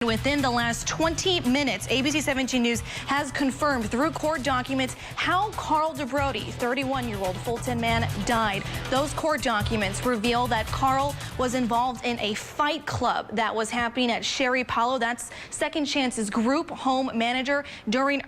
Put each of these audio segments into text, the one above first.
Within the last 20 minutes, ABC 17 News has confirmed through court documents how Carl DeBrodie, 31-year-old Fulton man, died. Those court documents reveal that Carl was involved in a fight club that was happening at Sherry Paulo. That's Second Chance's group home manager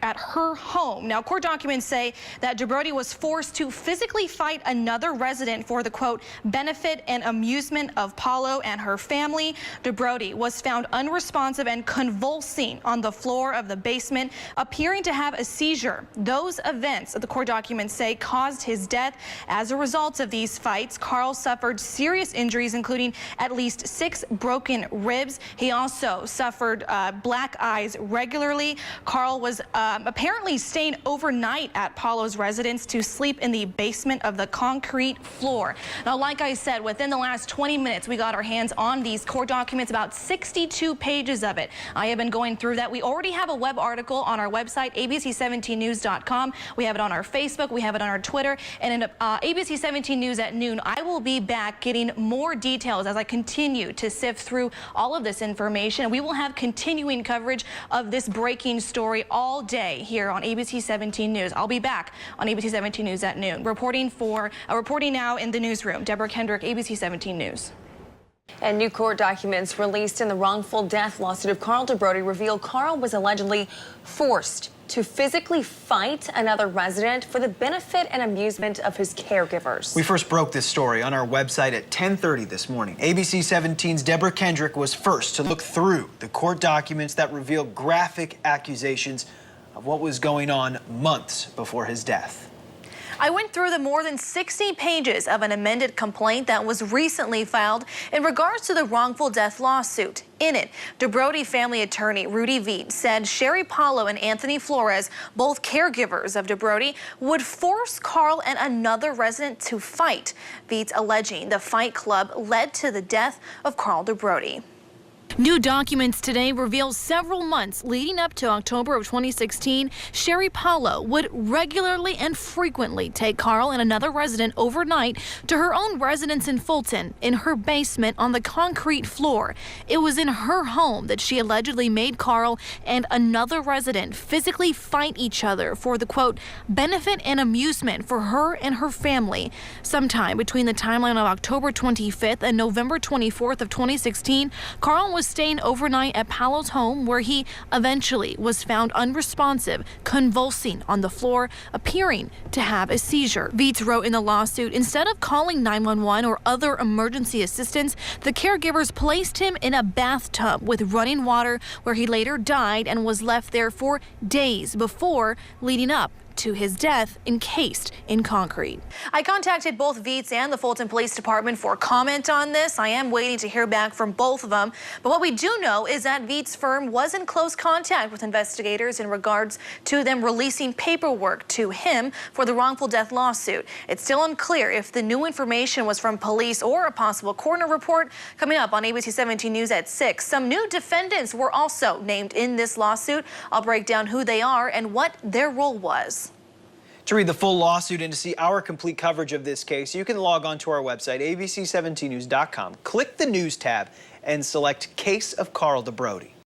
at her home. Now, court documents say that DeBrodie was forced to physically fight another resident for the, quote, benefit and amusement of Paulo and her family. DeBrodie was found unresponsive and convulsing on the floor of the basement, appearing to have a seizure. Those events, the court documents say, caused his death. As a result of these fights, Carl suffered serious injuries, including at least 6 broken ribs. He also suffered black eyes regularly. Carl was apparently staying overnight at Paulo's residence to sleep in the basement of the concrete floor. Now, like I said, within the last 20 minutes, we got our hands on these court documents, about 62 pages of it. I have been going through that. We already have a web article on our website, abc17news.com. We have it on our Facebook. We have it on our Twitter. And in ABC 17 News at noon, I will be back getting more details as I continue to sift through all of this information. We will have continuing coverage of this breaking story all day here on ABC 17 News. I'll be back on ABC 17 News at noon. Reporting now in the newsroom, Deborah Kendrick, ABC 17 News. And new court documents released in the wrongful death lawsuit of Carl DeBrodie reveal Carl was allegedly forced to physically fight another resident for the benefit and amusement of his caregivers. We first broke this story on our website at 10:30 this morning. ABC 17's Deborah Kendrick was first to look through the court documents that reveal graphic accusations of what was going on months before his death. I went through the more than 60 pages of an amended complaint that was recently filed in regards to the wrongful death lawsuit. In it, DeBrodie family attorney Rudy Veit said Sherry Paulo and Anthony Flores, both caregivers of DeBrodie, would force Carl and another resident to fight. Veit alleging the fight club led to the death of Carl DeBrodie. New documents today reveal several months leading up to October of 2016, Sherry Paulo would regularly and frequently take Carl and another resident overnight to her own residence in Fulton in her basement on the concrete floor. It was in her home that she allegedly made Carl and another resident physically fight each other for the, quote, benefit and amusement for her and her family. Sometime between the timeline of October 25th and November 24th of 2016, Carl was staying overnight at Paulo's home, where he eventually was found unresponsive, convulsing on the floor, appearing to have a seizure. Veit wrote in the lawsuit, instead of calling 911 or other emergency assistance, the caregivers placed him in a bathtub with running water, where he later died and was left there for days before leading up to his death, encased in concrete. I contacted both Veit's and the Fulton Police Department for comment on this. I am waiting to hear back from both of them. But what we do know is that Veit's firm was in close contact with investigators in regards to them releasing paperwork to him for the wrongful death lawsuit. It's still unclear if the new information was from police or a possible coroner report. Coming up on ABC 17 News at 6. Some new defendants were also named in this lawsuit. I'll break down who they are and what their role was. To read the full lawsuit and to see our complete coverage of this case, you can log on to our website, abc17news.com, click the News tab, and select Case of Carl DeBrodie.